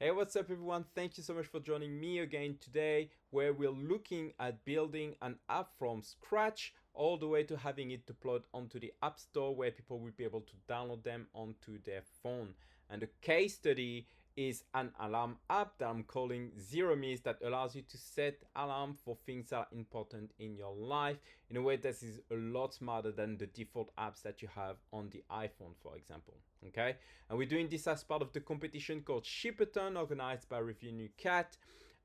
Hey, what's up everyone? Thank you so much for joining me again today, where we're looking at building an app from scratch all the way to having it deployed onto the App Store where people will be able to download them onto their phone. And the case study is an alarm app that I'm calling ZeroMiss that allows you to set alarm for things that are important in your life in a way that is a lot smarter than the default apps that you have on the iPhone, for example. Okay, and we're doing this as part of the competition called Shipaton, organized by Reanimated.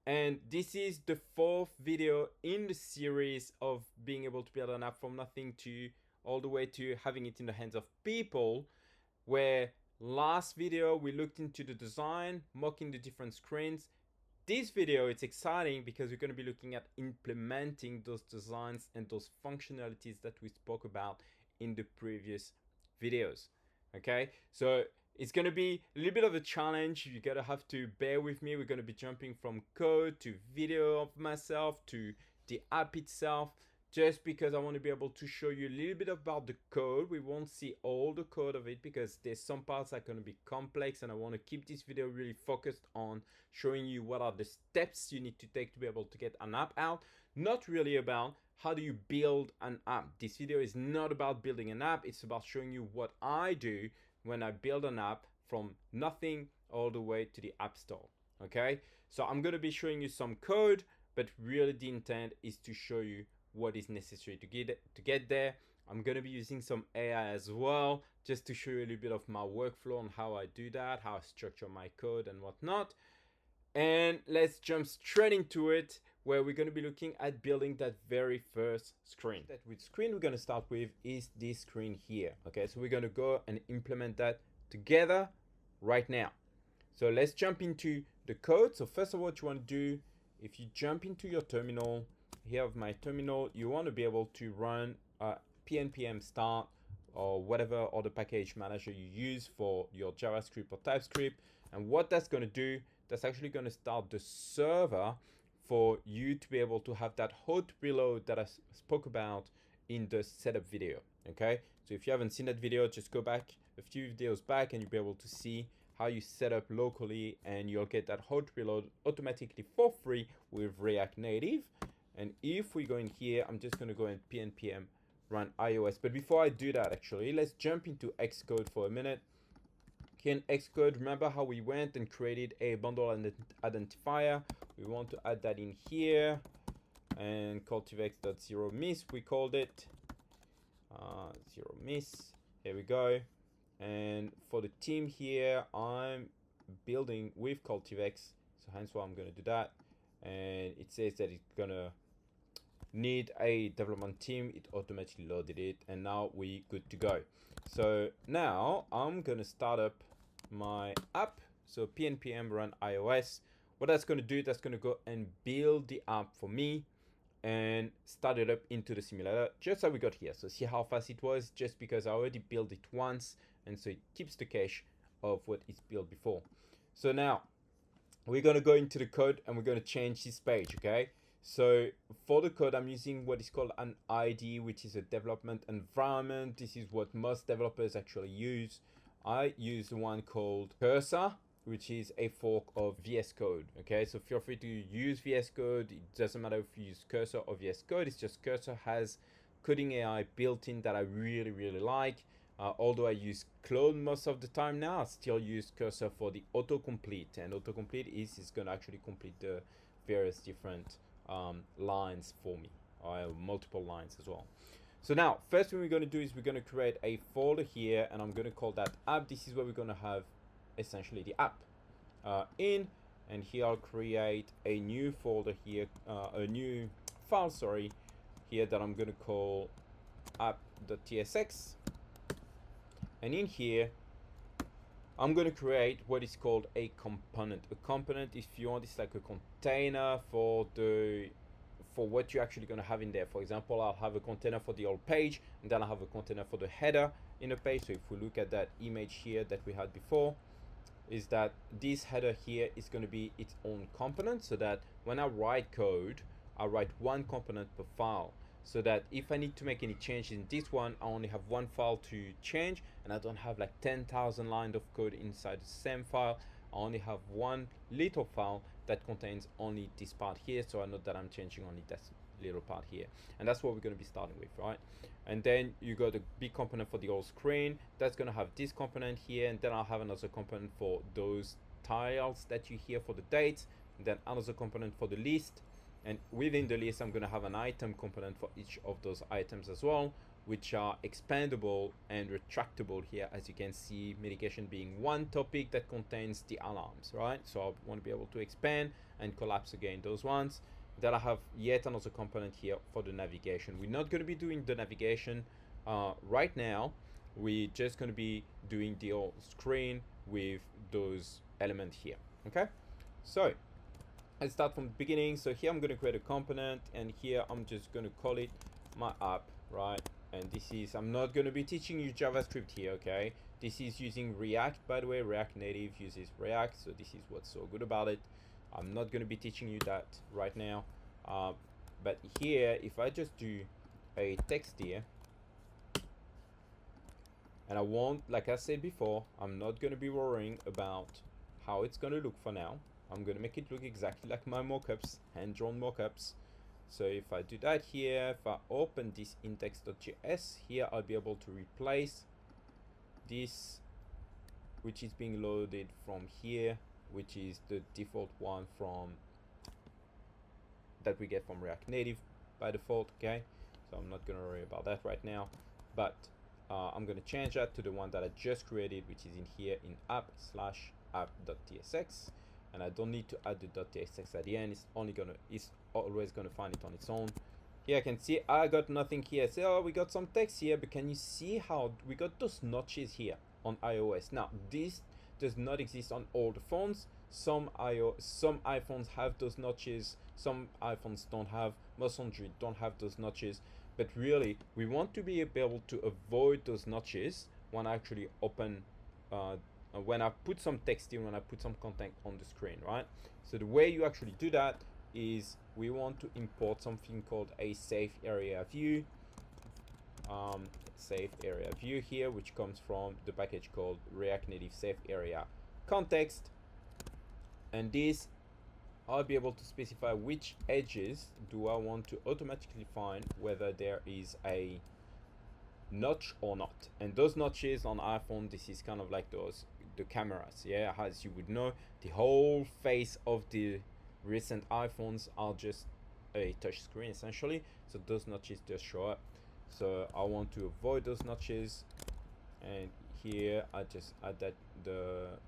And this is the fourth video in the series of being able to build an app from nothing to all the way to having it in the hands of people, where last video we looked into the design, mocking the different screens. This video, it's exciting because we're going to be looking at implementing those designs and those functionalities that we spoke about in the previous videos. Okay, so it's going to be a little bit of a challenge. You're going to have to bear with me. We're going to be jumping from code to video of myself to the app itself, just because I want to be able to show you a little bit about the code. We won't see all the code of it because there's some parts that are going to be complex, and I want to keep this video really focused on showing you what are the steps you need to take to be able to get an app out, not really about how do you build an app. This video is not about building an app. It's about showing you what I do when I build an app from nothing all the way to the App Store. Okay, so I'm going to be showing you some code, but really the intent is to show you what is necessary to get there. I'm going to be using some AI as well, just to show you a little bit of my workflow on how I do that, how I structure my code and whatnot. And let's jump straight into it, where we're going to be looking at building that very first screen. That with screen we're going to start with is this screen here. Okay, so we're going to go and implement that together right now. So let's jump into the code. So first of all, what you want to do, if you jump into your terminal, here of my terminal, you want to be able to run npm start or whatever other package manager you use for your JavaScript or TypeScript. And what that's going to do, that's actually going to start the server for you to be able to have that hot reload that I spoke about in the setup video. Okay, so if you haven't seen that video, just go back a few videos back and you'll be able to see how you set up locally, and you'll get that hot reload automatically for free with React Native. And if we go in here, I'm just going to go and npm run iOS. But before I do that, actually, let's jump into Xcode for a minute. In Xcode, remember how we went and created a bundle identifier? We want to add that in here, and cultivex.ZeroMiss, we called it ZeroMiss. Here we go. And for the team here, I'm building with Cultivex, so hence why I'm going to do that. And it says that it's gonna need a development team. It automatically loaded it, and now we good to go. So now I'm gonna start up my app. So npm run iOS. What that's going to do, that's going to go and build the app for me and start it up into the simulator, just how we got here. So see how fast it was, just because I already built it once, and so it keeps the cache of what is built before. So now we're going to go into the code and we're going to change this page. Okay, so for the code, I'm using what is called an ID, which is a development environment. This is what most developers actually use. I use one called Cursor, which is a fork of VS Code. Okay, so feel free to use VS Code. It doesn't matter if you use Cursor or VS Code. It's just Cursor has coding AI built in that I really like. Although I use Claude most of the time now, I still use Cursor for the autocomplete. And autocomplete is going to actually complete the various different lines for me, or multiple lines as well. So now, first thing we're going to do is we're going to create a folder here, and I'm going to call that app. This is where we're going to have essentially the app in, and here I'll create a new folder here, a new file, sorry, here that I'm going to call app.tsx. And in here, I'm going to create what is called a component. A component, if you want, is like a container for what you're actually going to have in there. For example, I'll have a container for the old page, and then I'll have a container for the header in the page. So if we look at that image here that we had before, is that this header here is going to be its own component, so that when I write code, I write one component per file, so that if I need to make any changes in this one, I only have one file to change, and I don't have like 10,000 lines of code inside the same file. I only have one little file that contains only this part here, so I know that I'm changing only that little part here, and that's what we're going to be starting with, right? And then you got a big component for the whole screen that's going to have this component here, and then I'll have another component for those tiles that you hear for the dates, and then another component for the list, and within the list I'm going to have an item component for each of those items as well, which are expandable and retractable here, as you can see, medication being one topic that contains the alarms, right? So I want to be able to expand and collapse again those ones. Then I have yet another component here for the navigation. We're not going to be doing the navigation right now. We're just going to be doing the whole screen with those elements here, okay? So let's start from the beginning. So here I'm going to create a component, and here I'm just going to call it my app, right? And this is, I'm not going to be teaching you JavaScript here, okay? This is using React, by the way. React Native uses React, so this is what's so good about it. I'm not going to be teaching you that right now, but here, if I just do a text here, and I won't, like I said before, I'm not going to be worrying about how it's going to look for now. I'm going to make it look exactly like my mockups, hand-drawn mockups. So if I do that here, if I open this index.js here, I'll be able to replace this, which is being loaded from here, which is the default one from that we get from React Native by default, okay? So I'm not going to worry about that right now, but I'm going to change that to the one that I just created, which is in here in app/app.tsx, and I don't need to add the .tsx at the end. It's always going to find it on its own. Here I can see I got nothing here. So we got some text here, but can you see how we got those notches here on iOS? Now this does not exist on all the phones. Some iPhones have those notches, some iPhones don't have, most Android don't have those notches, but really we want to be able to avoid those notches when I actually open when I put some text in, when I put some content on the screen, right? So the way you actually do that is we want to import something called a safe area view. Safe area view here, which comes from the package called React Native Safe Area Context, and this I'll be able to specify which edges do I want to automatically find whether there is a notch or not. And those notches on iPhone, this is kind of like the cameras, yeah, as you would know, the whole face of the recent iPhones are just a touch screen essentially, so those notches just show up. So I want to avoid those notches, and here I just add that the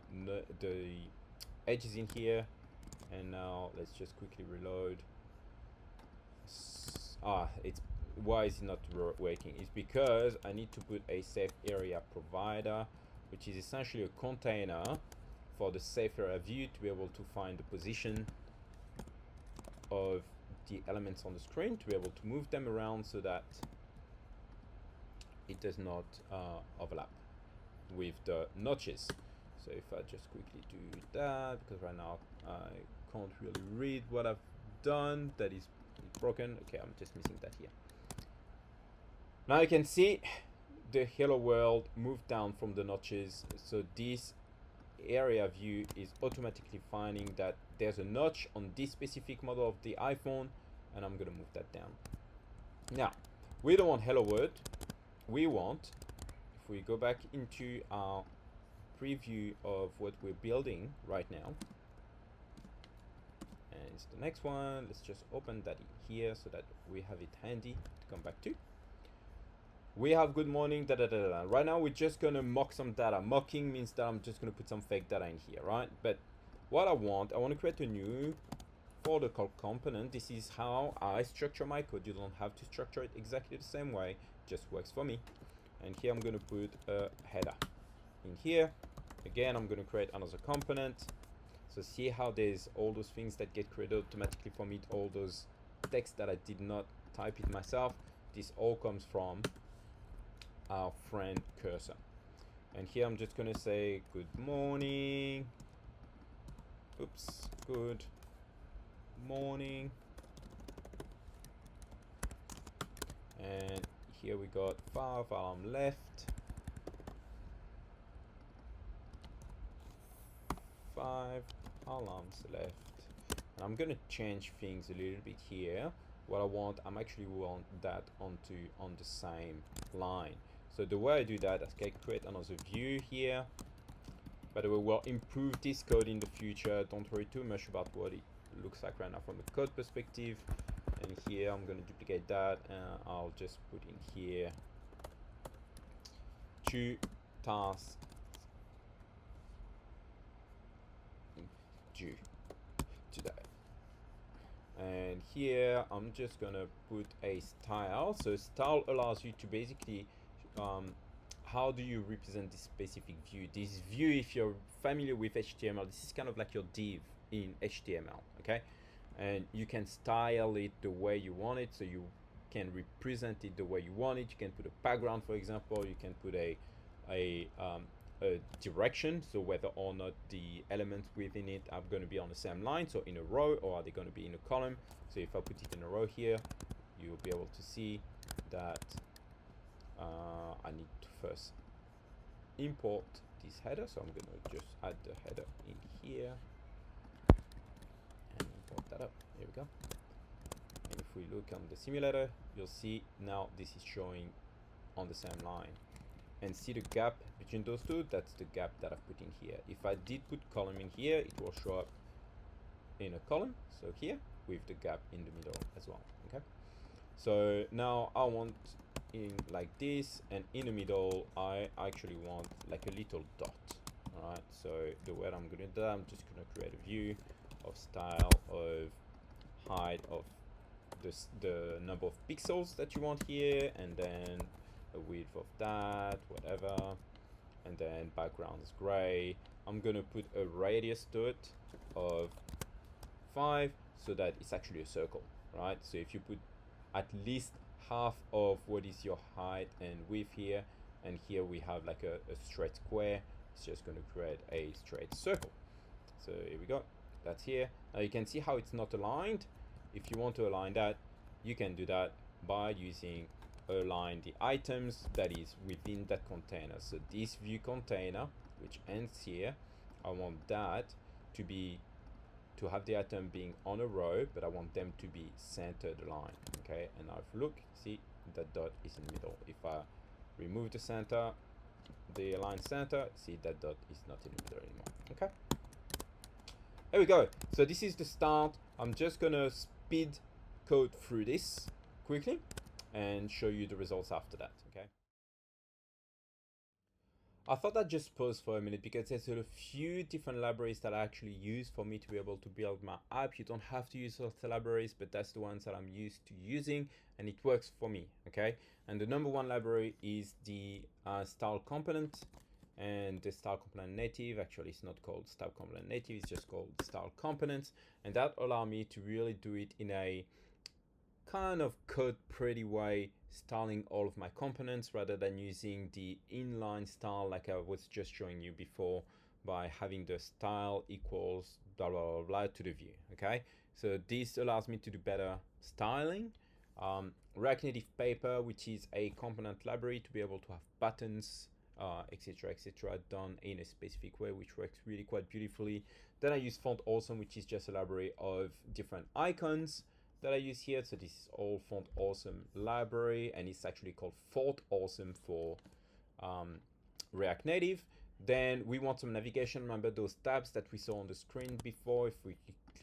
edges in here, and now let's just quickly reload. It's why is it not working? It's because I need to put a safe area provider, which is essentially a container for the safe area view to be able to find the position of the elements on the screen, to be able to move them around so that it does not overlap with the notches. So if I just quickly do that, because right now I can't really read what I've done, that is broken. Okay, I'm just missing that here. Now you can see the hello world moved down from the notches, so this area view is automatically finding that there's a notch on this specific model of the iPhone, and I'm gonna move that down. Now we don't want hello world, we want, if we go back into our preview of what we're building right now, and it's the next one, let's just open that here so that we have it handy to come back to. We have good morning, da da da da. Right now we're just gonna mock some data. Mocking means that I'm just gonna put some fake data in here, right? But what I want to create a new folder called component. This is how I structure my code. You don't have to structure it exactly the same way, it just works for me. And here I'm gonna put a header in here. Again, I'm gonna create another component. So see how there's all those things that get created automatically for me, all those text that I did not type it myself. This all comes from our friend cursor. And here I'm just gonna say good morning. Oops, good morning. And here we got 5 alarm left, 5 5 alarms left. And I'm gonna change things a little bit here. What I want, I'm actually want that on the same line. So the way I do that is I create another view here. By the way, we'll improve this code in the future. Don't worry too much about what it looks like right now from a code perspective. And here I'm going to duplicate that, and I'll just put in here 2 tasks due today. And here I'm just gonna put a style. So style allows you to basically how do you represent this specific view? This view, if you're familiar with HTML, this is kind of like your div in HTML, okay? And you can style it the way you want it, so you can represent it the way you want it. You can put a background, for example. You can put a direction, so whether or not the elements within it are going to be on the same line, so in a row, or are they going to be in a column. So if I put it in a row here, you'll be able to see that I need to first import this header, so I'm going to just add the header in here and import that up. Here we go. And if we look on the simulator, you'll see now this is showing on the same line. And see the gap between those two? That's the gap that I've put in here. If I did put column in here, it will show up in a column, so here, with the gap in the middle as well, okay? So now I want in like this, and in the middle, I actually want like a little dot, all right? So the way I'm gonna do that, I'm just gonna create a view of style, of height, of the number of pixels that you want here, and then a width of that, whatever, and then background is gray. I'm gonna put a radius to it of 5 so that it's actually a circle, right? So if you put at least half of what is your height and width here, and here we have like a straight square, it's just going to create a straight circle. So here we go, that's here. Now you can see how it's not aligned. If you want to align that, you can do that by using align the items that is within that container. So this view container, which ends here, I want that to have the item being on a row, but I want them to be centered aligned, okay? And now if you look, see that dot is in the middle. If I remove the center, the align center, see that dot is not in the middle anymore, okay? There we go. So this is the start. I'm just gonna speed code through this quickly and show you the results after that, okay? I thought I'd just pause for a minute because there's a few different libraries that I actually use for me to be able to build my app. You don't have to use those libraries, but that's the ones that I'm used to using, and it works for me, okay? And the number one library is the style component, and the style component native. Actually, it's not called style component native, it's just called style components, and that allows me to really do it in a kind of code pretty way, styling all of my components rather than using the inline style like I was just showing you before by having the style equals blah blah blah, blah to the view, okay? So this allows me to do better styling. React Native Paper, which is a component library to be able to have buttons, etc, etc, done in a specific way, which works really quite beautifully. Then I use Font Awesome, which is just a library of different icons that I use here. So this is all Font Awesome library, and it's actually called Font Awesome for React Native. Then we want some navigation. Remember those tabs that we saw on the screen before? If we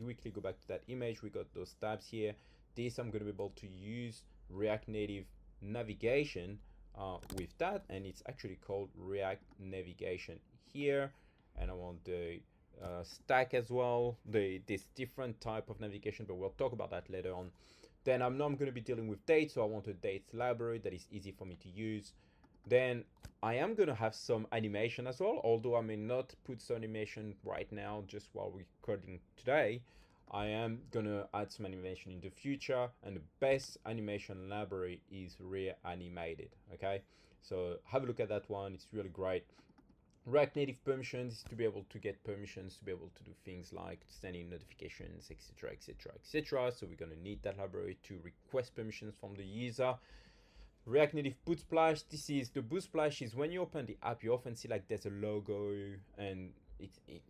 quickly go back to that image, we got those tabs here. This I'm going to be able to use React Native navigation with that, and it's actually called React Navigation here. And I want the stack as well, this different type of navigation, but we'll talk about that later on. Then I'm going to be dealing with dates, so I want a dates library that is easy for me to use. Then I am going to have some animation as well, although I may not put some animation right now just while we're recording today. I am going to add some animation in the future, and the best animation library is Reanimated, okay? So have a look at that one, it's really great. React Native permissions is to be able to get permissions to be able to do things like sending notifications, etc, etc, etc. So we're going to need that library to request permissions from the user. React Native boot splash, this is the boot splash is when you open the app, you often see like there's a logo, and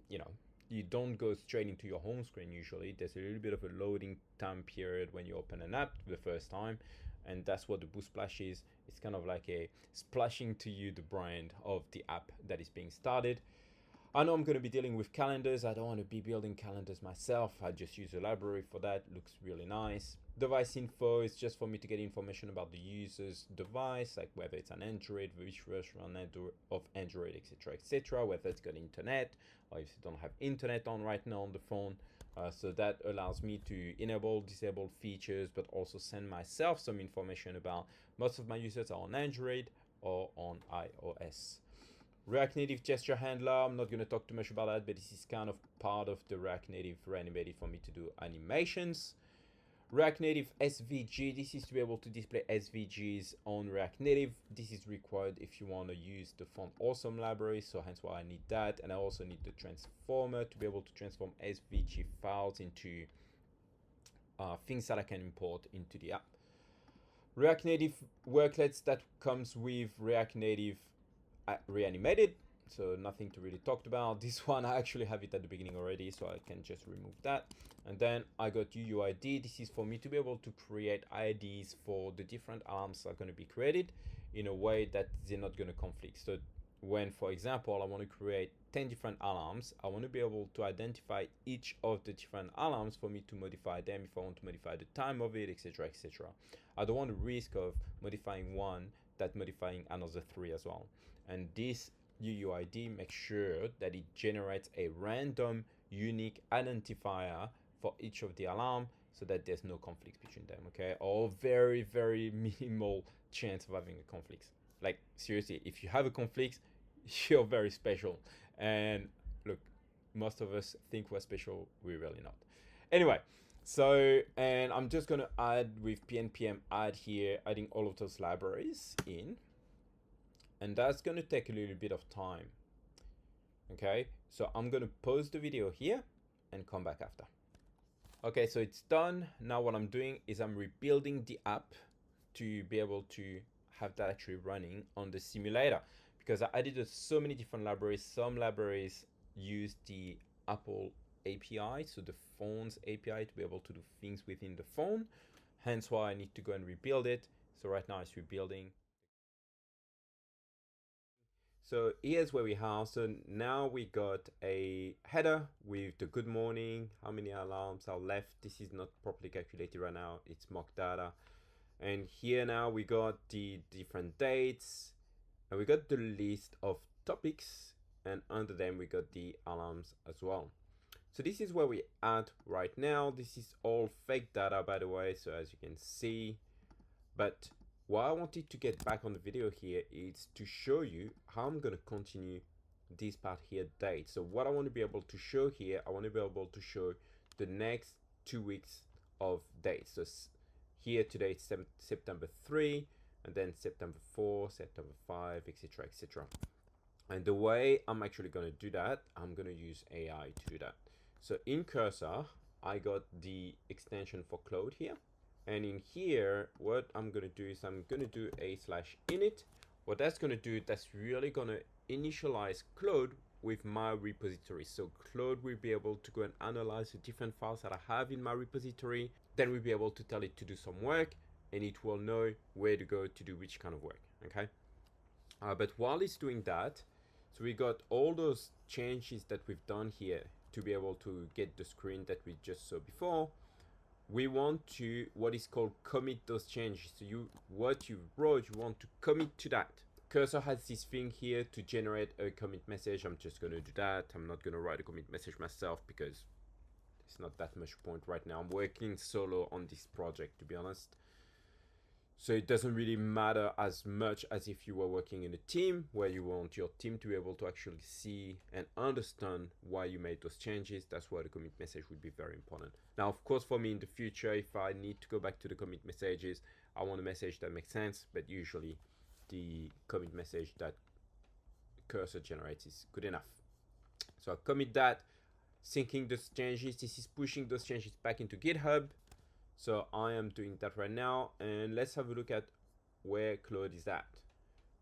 you know, you don't go straight into your home screen. Usually there's a little bit of a loading time period when you open an app the first time, and that's what the boost splash is. It's kind of like a splashing to you the brand of the app that is being started. I know I'm going to be dealing with calendars. I don't want to be building calendars myself. I just use a library for that. Looks really nice. Device info is just for me to get information about the user's device, like whether it's an Android, which version of Android, etc., etc., whether it's got internet, or if you don't have internet on right now on the phone. So that allows me to enable, disable features, but also send myself some information about most of my users are on Android or on iOS. React Native gesture handler, I'm not going to talk too much about that, but this is kind of part of the React Native Reanimated for me to do animations. React Native SVG, this is to be able to display SVGs on React Native. This is required if you want to use the Font Awesome library, so hence why I need that. And I also need the transformer to be able to transform SVG files into things that I can import into the app. React Native worklets, that comes with React Native Reanimated, so nothing to really talk about. This one I actually have it at the beginning already, so I can just remove that. And then I got UUID. This is for me to be able to create IDs for the different alarms that are going to be created in a way that they're not going to conflict. So when, for example, I want to create 10 different alarms, I want to be able to identify each of the different alarms for me to modify them if I want to modify the time of it, etc., etc. I don't want the risk of modifying one that modifying another 3 as well. And this UUID makes sure that it generates a random unique identifier for each of the alarm so that there's no conflicts between them, okay? Or very, very minimal chance of having a conflict. Like, seriously, if you have a conflict, you're very special. And look, most of us think we're special, we're really not. Anyway, so, and I'm just gonna add with pnpm add here, adding all of those libraries in. And that's going to take a little bit of time. Okay, so I'm going to pause the video here and come back after. Okay, so it's done. Now what I'm doing is I'm rebuilding the app to be able to have that actually running on the simulator, because I added so many different libraries. Some libraries use the Apple API, so the phone's API, to be able to do things within the phone. Hence why I need to go and rebuild it. So right now it's rebuilding. So here's where we have, so now we got a header with the good morning, how many alarms are left. This is not properly calculated right now, it's mock data. And here now we got the different dates, and we got the list of topics, and under them we got the alarms as well. So this is where we at right now. This is all fake data, by the way, so as you can see. But what I wanted to get back on the video here is to show you how I'm going to continue this part here, date. So what I want to be able to show here, I want to be able to show the next 2 weeks of dates. So here today it's September 3, and then September 4, September 5, etc., etc. And the way I'm actually going to do that, I'm going to use AI to do that. So in Cursor, I got the extension for Claude here. And in here, what I'm going to do is I'm going to do a/init. What that's going to do, that's really going to initialize Claude with my repository. So Claude will be able to go and analyze the different files that I have in my repository. Then we'll be able to tell it to do some work, and it will know where to go to do which kind of work, okay? But while it's doing that, so we got all those changes that we've done here to be able to get the screen that we just saw before. We want to what is called commit those changes. So what you wrote, you want to commit to that. Cursor has this thing here to generate a commit message. I'm just going to do that. I'm not going to write a commit message myself because it's not that much point right now. I'm working solo on this project, to be honest. So it doesn't really matter as much as if you were working in a team where you want your team to be able to actually see and understand why you made those changes. That's why the commit message would be very important. Now, of course, for me in the future, if I need to go back to the commit messages, I want a message that makes sense, but usually the commit message that Cursor generates is good enough. So I commit that, syncing those changes. This is pushing those changes back into GitHub. So I am doing that right now, and let's have a look at where Claude is at.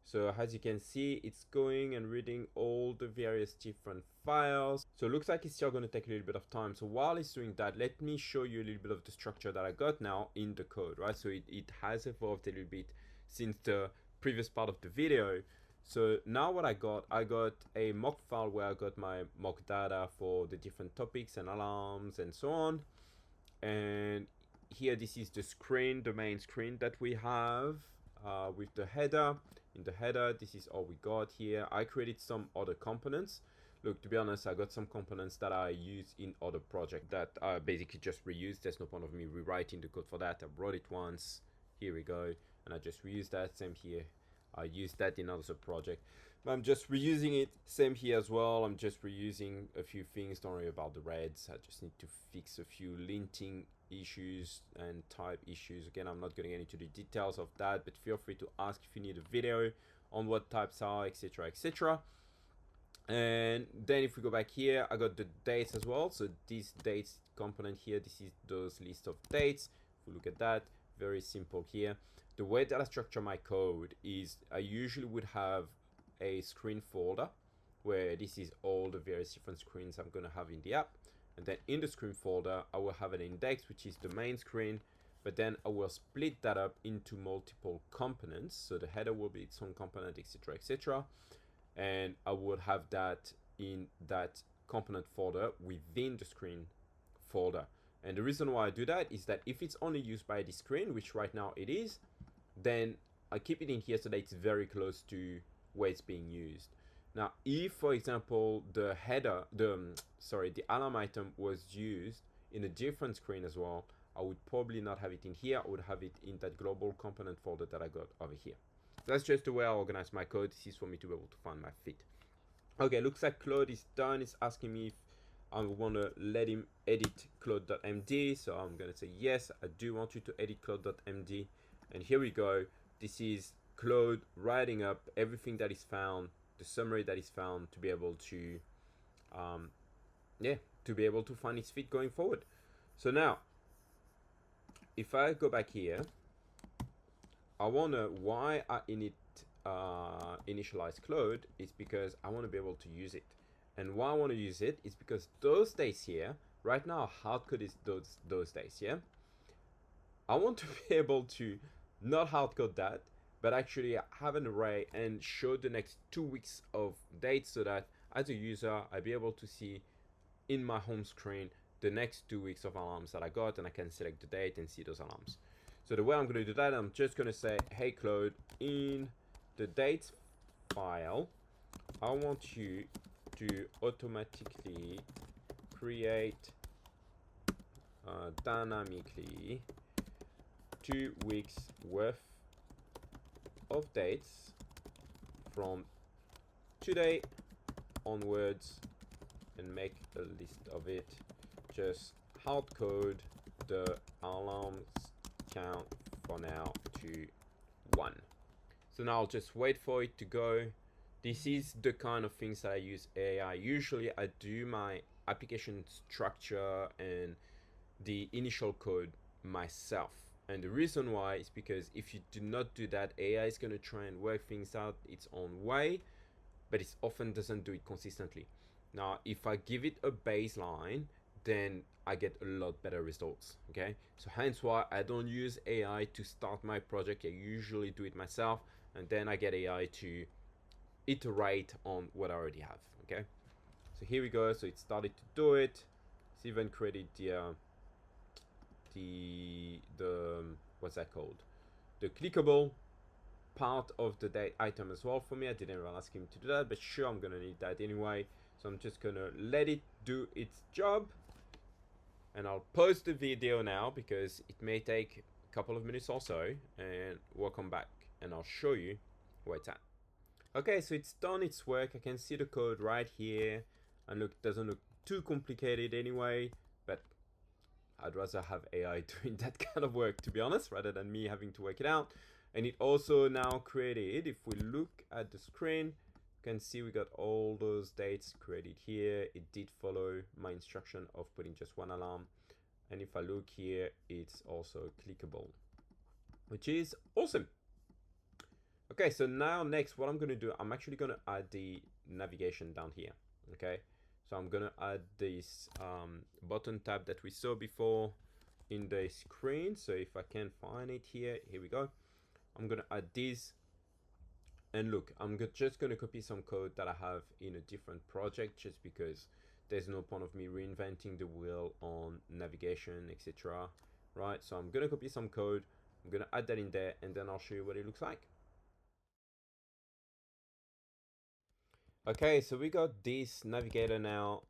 So as you can see, it's going and reading all the various different files. So it looks like it's still going to take a little bit of time. So while it's doing that, let me show you a little bit of the structure that I got now in the code, right? So it has evolved a little bit since the previous part of the video. So now what I got a mock file where I got my mock data for the different topics and alarms and so on. And here, this is the screen, the main screen that we have with the header. In the header, this is all we got here. I created some other components. Look, to be honest, I got some components that I use in other projects that I basically just reused. There's no point of me rewriting the code for that. I wrote it once. Here we go. And I just reused that. Same here. I used that in another project. But I'm just reusing it. Same here as well. I'm just reusing a few things. Don't worry about the reds. I just need to fix a few linting issues and type issues. Again, I'm not going to get into the details of that, but feel free to ask if you need a video on what types are, etc, etc. And then if we go back here, I got the dates as well. So this dates component here, this is those list of dates. If we look at that, very simple here. The way that I structure my code is I usually would have a screen folder where this is all the various different screens I'm going to have in the app. And then in the screen folder, I will have an index, which is the main screen, but then I will split that up into multiple components. So the header will be its own component, etc, etc. And I would have that in that component folder within the screen folder. And the reason why I do that is that if it's only used by the screen, which right now it is, then I keep it in here so that it's very close to where it's being used. Now, if, for example, the header, the alarm item was used in a different screen as well, I would probably not have it in here. I would have it in that global component folder that I got over here. That's just the way I organize my code. This is for me to be able to find my fit. Okay, looks like Claude is done. It's asking me if I want to let him edit Claude.md. So I'm going to say, yes, I do want you to edit Claude.md. And here we go. This is Claude writing up everything that is found, the summary that is found, to be able to find its fit going forward. So now if I go back here, I wonder why I initialize Claude. Is because I want to be able to use it. And why I want to use it is because those days here, right now hardcode is those days, yeah? I want to be able to not hardcode that, but actually have an array and show the next 2 weeks of dates, so that as a user, I'll be able to see in my home screen the next 2 weeks of alarms that I got, and I can select the date and see those alarms. So the way I'm going to do that, I'm just going to say, hey Claude, in the dates file, I want you to automatically create dynamically 2 weeks worth of dates from today onwards, and make a list of it. Just hard code the alarms count for now to 1. So now I'll just wait for it to go. This is the kind of things that I use AI. Usually I do my application structure and the initial code myself. And the reason why is because if you do not do that, AI is going to try and work things out its own way, but it often doesn't do it consistently. Now, if I give it a baseline, then I get a lot better results, okay? So hence why I don't use AI to start my project. I usually do it myself, and then I get AI to iterate on what I already have, okay? So here we go. So it started to do it. It's even created the what's that called? The clickable part of the date item as well for me. I didn't even ask him to do that, but sure, I'm gonna need that anyway. So I'm just gonna let it do its job, and I'll pause the video now because it may take a couple of minutes or so, and we'll come back and I'll show you where it's at. Okay, so it's done its work. I can see the code right here, and look, it doesn't look too complicated anyway, but I'd rather have AI doing that kind of work, to be honest, rather than me having to work it out. And it also now created, if we look at the screen, you can see we got all those dates created here. It did follow my instruction of putting just one alarm. And if I look here, it's also clickable, which is awesome. Okay, so now next, what I'm gonna do, I'm actually gonna add the navigation down here. Okay, so I'm gonna add this button tab that we saw before in the screen. So if I can find it here, here we go. I'm gonna add this, and look, I'm just gonna copy some code that I have in a different project, just because there's no point of me reinventing the wheel on navigation, etc. Right? So I'm gonna copy some code, I'm gonna add that in there, and then I'll show you what it looks like. Okay, so we got this navigator now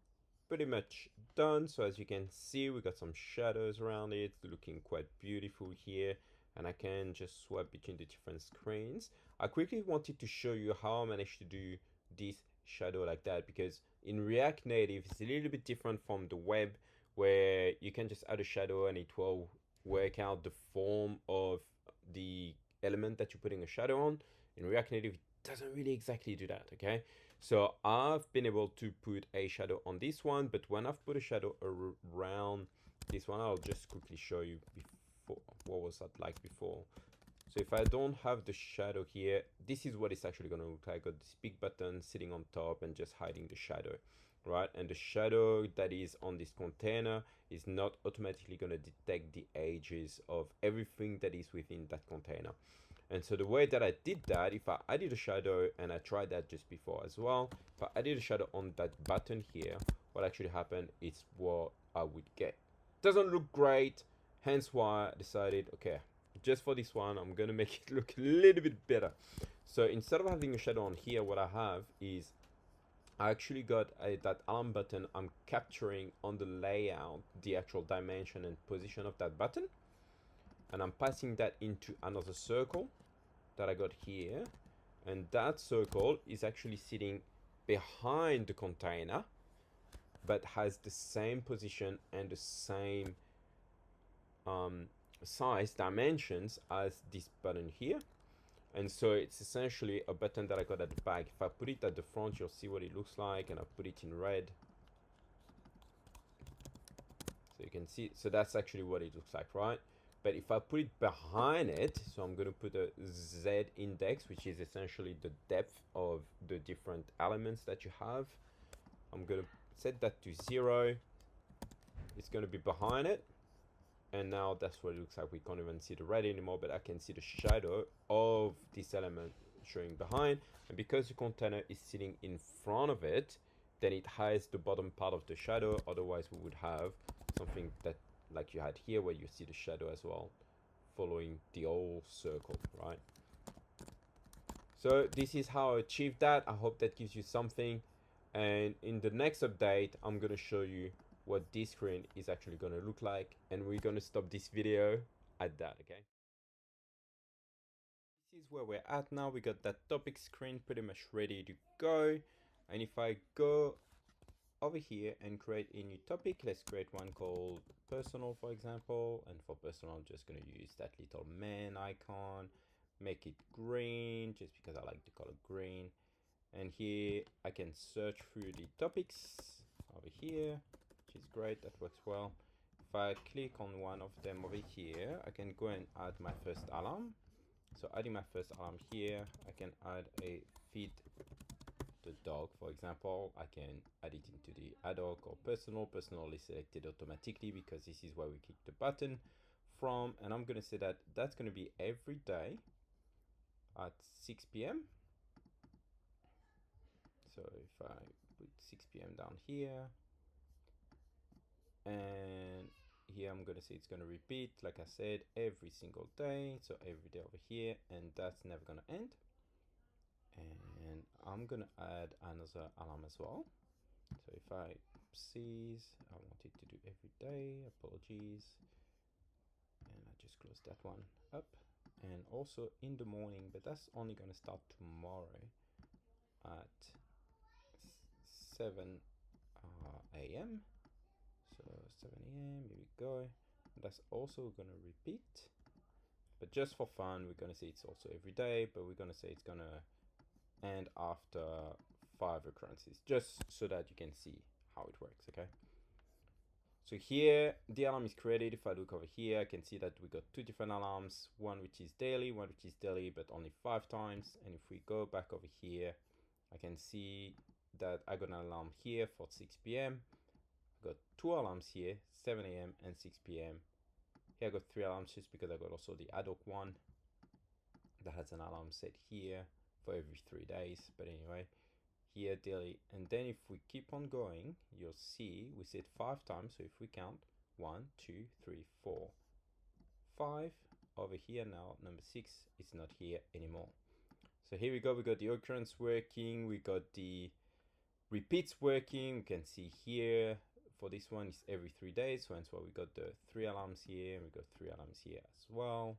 pretty much done. So as you can see, we got some shadows around it, looking quite beautiful here, and I can just swap between the different screens. I quickly wanted to show you how I managed to do this shadow like that, because in React Native it's a little bit different from the web, where you can just add a shadow and it will work out the form of the element that you're putting a shadow on. In React Native, it doesn't really exactly do that. Okay, so I've been able to put a shadow on this one, but when I've put a shadow around this one, I'll just quickly show you before what was that like before. So if I don't have the shadow here, this is what it's actually going to look like. I got this big button sitting on top and just hiding the shadow, right? And the shadow that is on this container is not automatically going to detect the edges of everything that is within that container. And so the way that I did that, if I added a shadow, and I tried that just before as well, if I added a shadow on that button here, what actually happened is what I would get. Doesn't look great, hence why I decided, okay, just for this one, I'm gonna make it look a little bit better. So instead of having a shadow on here, what I have is I actually got that alarm button. I'm capturing on the layout the actual dimension and position of that button, and I'm passing that into another circle that I got here, and that circle is actually sitting behind the container, but has the same position and the same size dimensions as this button here. And so it's essentially a button that I got at the back. If I put it at the front, you'll see what it looks like, and I put it in red, so you can see. So that's actually what it looks like, right? But if I put it behind it, so I'm going to put a Z index, which is essentially the depth of the different elements that you have. I'm going to set that to 0. It's going to be behind it. And now that's what it looks like. We can't even see the red anymore, but I can see the shadow of this element showing behind. And because the container is sitting in front of it, then it hides the bottom part of the shadow. Otherwise, we would have something that like you had here, where you see the shadow as well, following the whole circle, right? So this is how I achieved that. I hope that gives you something. And in the next update, I'm going to show you what this screen is actually going to look like. And we're going to stop this video at that, okay? This is where we're at now. We got that topic screen pretty much ready to go. And if I go over here and create a new topic, let's create one called personal, for example. And for personal, I'm just going to use that little man icon, make it green just because I like the color green. And here I can search through the topics over here, which is great. That works well. If I click on one of them over here, I can go and add my first alarm. So adding my first alarm here, I can add a feed the dog, for example. I can add it into the ad hoc or personal. Personal is selected automatically because this is where we click the button from. And I'm going to say that that's going to be every day at 6 p.m. So if I put 6 p.m. down here, and here I'm going to say it's going to repeat, like I said, every single day. So every day over here, and that's never going to end. And I'm going to add another alarm as well. So if I oopsies, I want it to do every day, apologies. And I just close that one up. And also in the morning, but that's only going to start tomorrow at 7 a.m. So 7 a.m. here we go. That's also going to repeat, but just for fun, we're going to say it's also every day, but we're going to say it's going to end after 5 occurrences, just so that you can see how it works, okay? So here the alarm is created. If I look over here, I can see that we got two different alarms, one which is daily, one which is daily but only 5 times. And if we go back over here, I can see that I got an alarm here for 6 p.m. I got 2 alarms here, 7 a.m. and 6 p.m. Here I got 3 alarms just because I got also the ad hoc one that has an alarm set here for every 3 days. But anyway, here daily, and then if we keep on going, you'll see we set 5 times. So if we count 1, 2, 3, 4, 5 over here, now number 6 is not here anymore. So here we go, we got the occurrence working, we got the repeats working. You can see here for this one is every 3 days, so hence why we got the 3 alarms here, and we got 3 alarms here as well.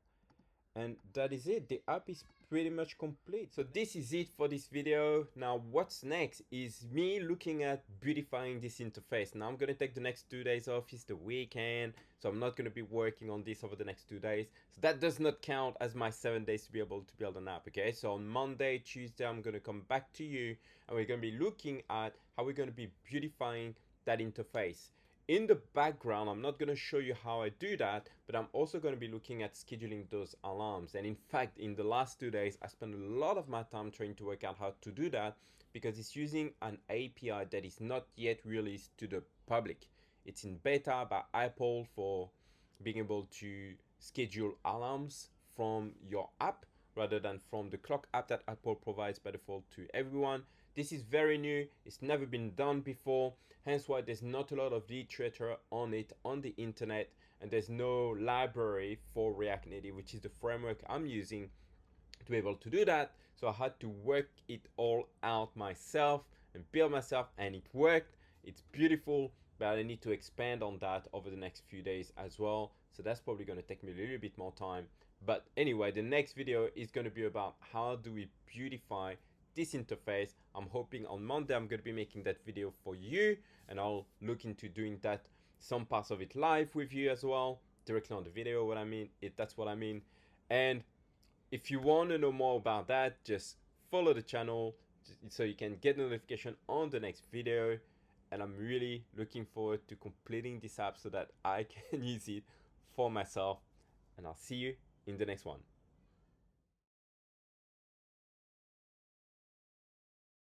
And that is it. The app is pretty much complete. So this is it for this video. Now what's next is me looking at beautifying this interface. Now I'm going to take the next 2 days off. It's the weekend, so I'm not going to be working on this over the next 2 days. So that does not count as my 7 days to be able to build an app. Okay, so on Monday, Tuesday, I'm going to come back to you and we're going to be looking at how we're going to be beautifying that interface. In the background, I'm not going to show you how I do that, but I'm also going to be looking at scheduling those alarms. And in fact, in the last 2 days, I spent a lot of my time trying to work out how to do that because it's using an API that is not yet released to the public. It's in beta by Apple for being able to schedule alarms from your app rather than from the clock app that Apple provides by default to everyone. This is very new, it's never been done before, hence why there's not a lot of literature on it on the internet, and there's no library for React Native, which is the framework I'm using to be able to do that. So I had to work it all out myself and build myself, and it worked. It's beautiful, but I need to expand on that over the next few days as well. So that's probably going to take me a little bit more time. But anyway, the next video is going to be about how do we beautify this interface. I'm hoping on Monday I'm going to be making that video for you, and I'll look into doing that, some parts of it live with you as well, directly on the video. That's what I mean. And if you want to know more about that, just follow the channel so you can get notification on the next video. And I'm really looking forward to completing this app so that I can use it for myself. And I'll see you in the next one.